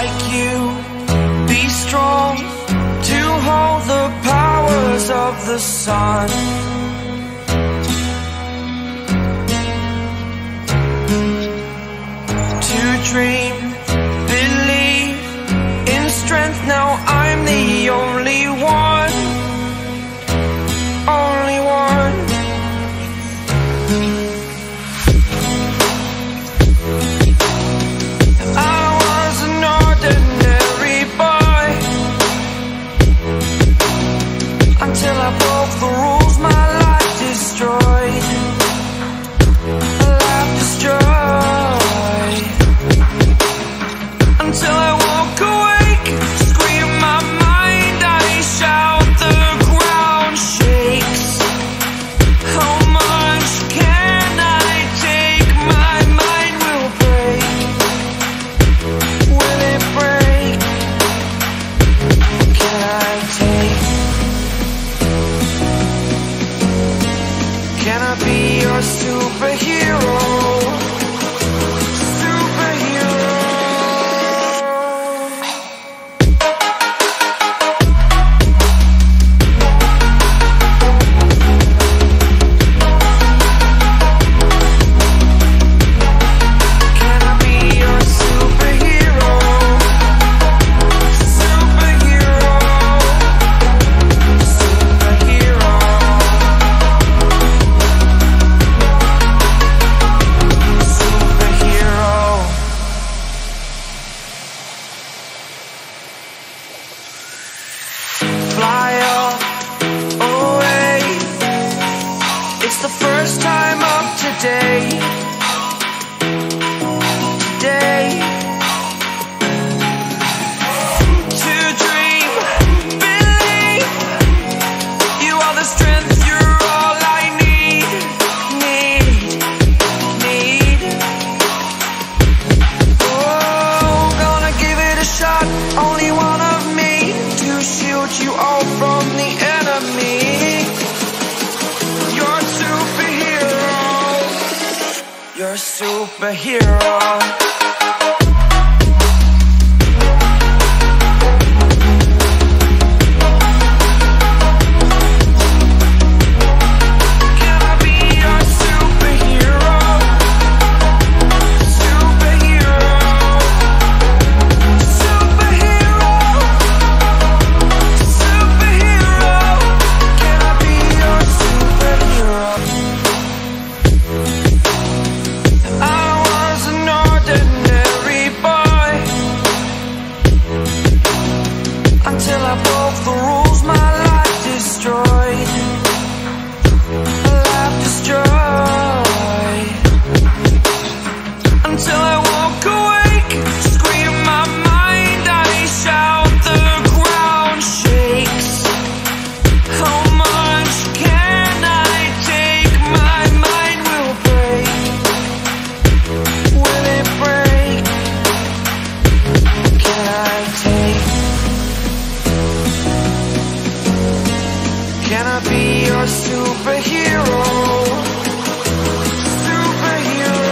like you, be strong to hold the powers of the sun. To dream, believe in strength, now I'm the only one, only one. I was an ordinary boy until I broke the rules, my life destroyed, life destroyed. Until I woke awake, scream my mind, I shout, the ground shakes. How much can I take? My mind will break. Will it break? Can I take? Can I be your superhero? It's the first time of today, today. To dream, believe, you are the strength, you're all I need. Oh, gonna give it a shot, only one of me, to shield you all from the enemy. You're a superhero. Until I broke the rules, my life destroyed, life destroyed. Until I woke awake, scream my mind, I shout, the ground shakes. How much can I take? My mind will break. Will it break? Can I take? Can I be your superhero? Superhero.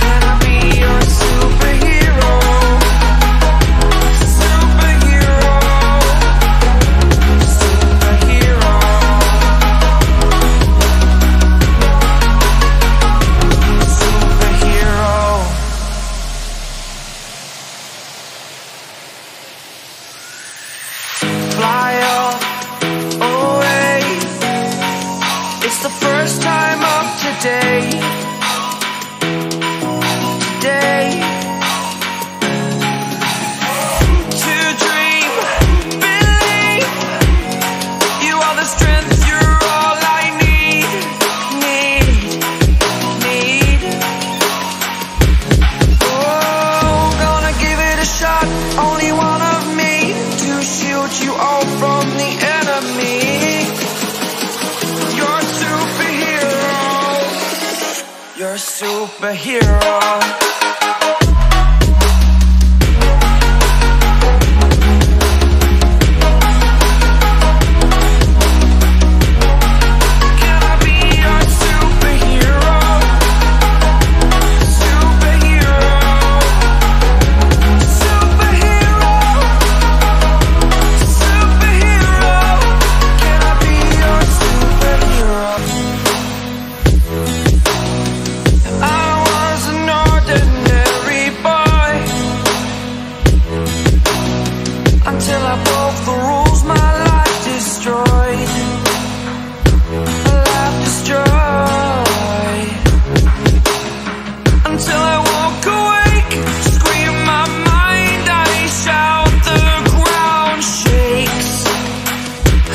Can I be your superhero? Superhero. Superhero. Fly away. It's the first time of today, today. To dream, believe, you are the strength, you're all I need. Oh, gonna give it a shot, only one of me, to shield you all from the enemy. You're a superhero. You're a superhero. the rules, my life destroyed. Life destroyed. Until I walk awake, scream my mind, I shout, the ground shakes.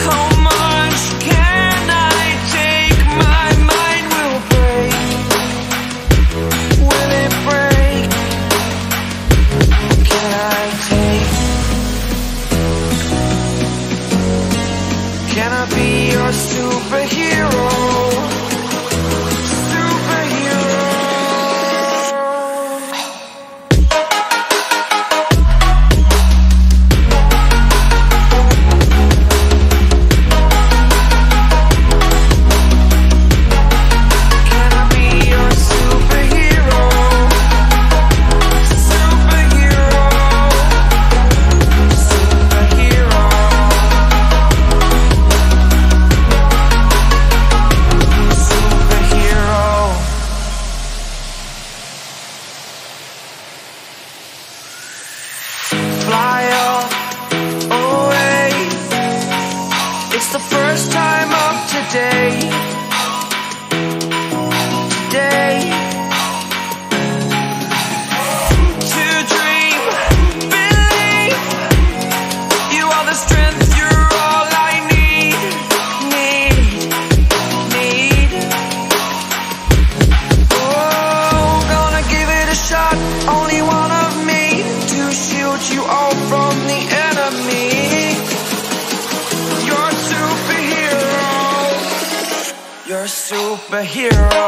How much can I take? My mind will break. Will it break? Can I take? Can I be your superhero? Fly off away. It's the first time of today. Today. To dream, believe. You are the strength, you're all I need. Need. Oh, gonna give it a shot. Only one of me to shield you all from the enemy. You're a superhero. You're a superhero.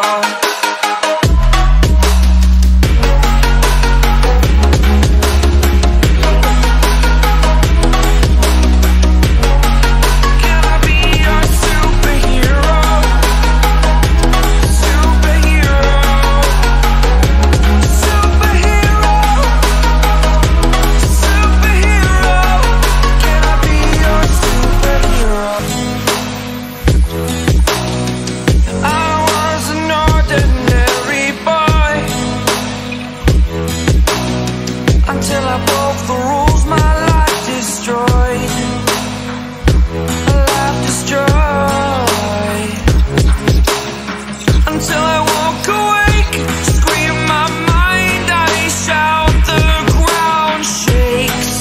Until I broke the rules, my life destroyed. Life destroyed. Until I walk awake, scream my mind, I shout, the ground shakes.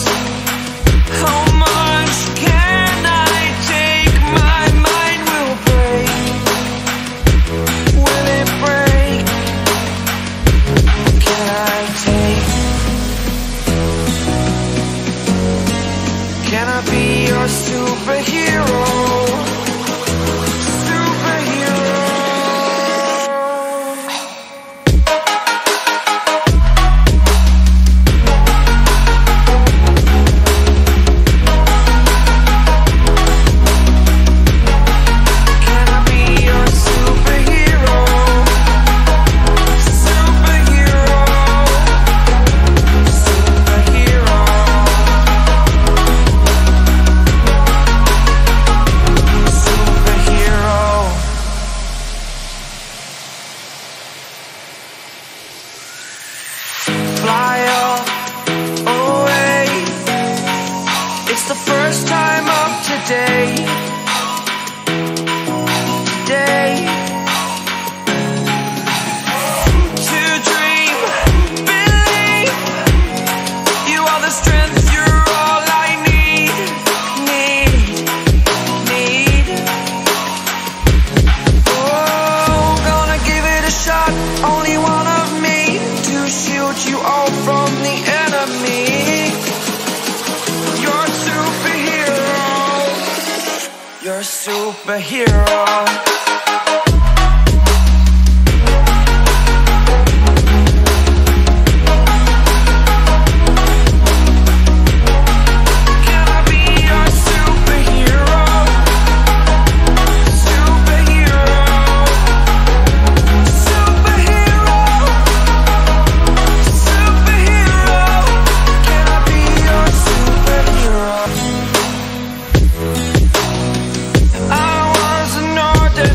How much can I take? My mind will break. Will it break? Can I take? Can I be your superhero? Superhero. Can I be your superhero? Superhero. Superhero. Fly off away. It's the first time of today. Today. To dream, believe. You are the strength, you're all I need. Need. Oh, gonna give it a shot. Only one of me to shield you all from the enemy. You're a superhero. You're a superhero. Can I be your superhero? Superhero. Superhero. Superhero. Can I be your superhero? I was an ordinary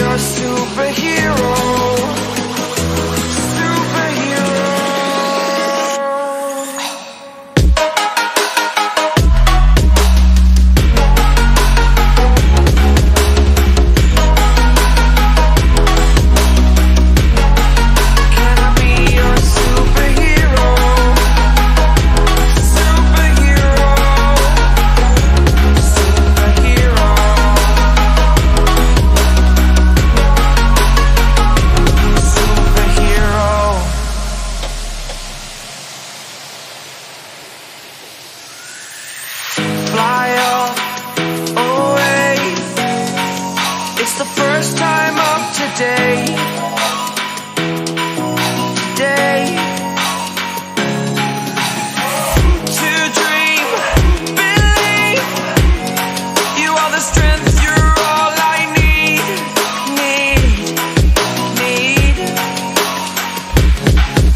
your superhero. Fly off away. It's the first time of today. To dream, believe. You are the strength, you're all I need.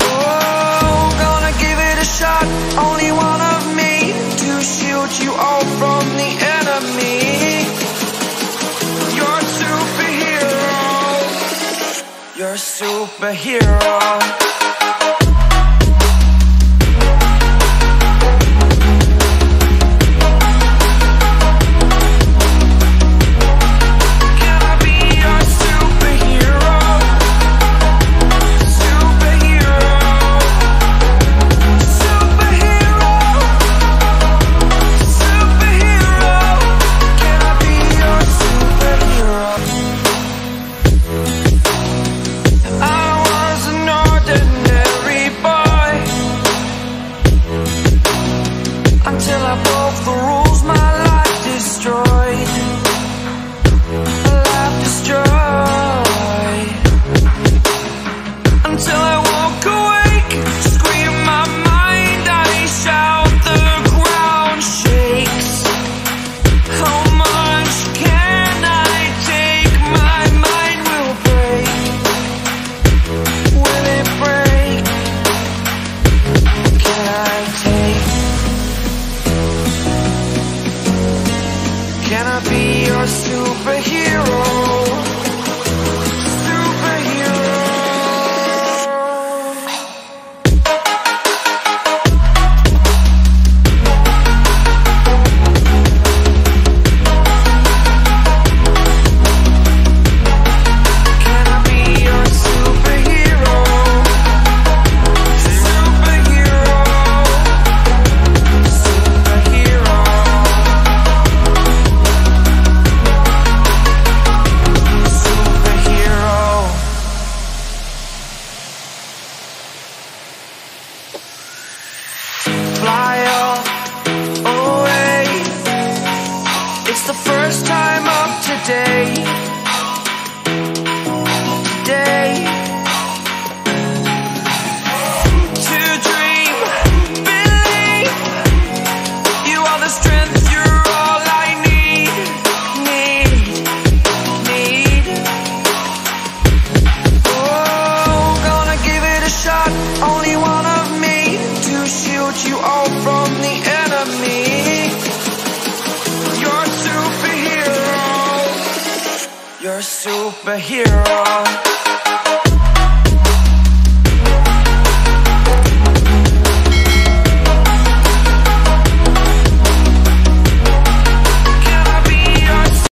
Oh, gonna give it a shot. Only one of me to shield you all from the enemy. You're a superhero. You're a superhero. Until I broke the rules, my life destroyed. Life destroyed. Until I woke awake, scream my mind, I shout, the ground shakes. How much can I take? My mind will break. Will it break? Can I take? Can I be your superhero? Superhero. Can I be your superhero? Superhero. Superhero. Fly off away. It's the first time of today. To dream, believe. You are the strength, you're all I need. Oh, gonna give it a shot. Only one of me to shield you all from the enemy. You're a superhero. You're a superhero.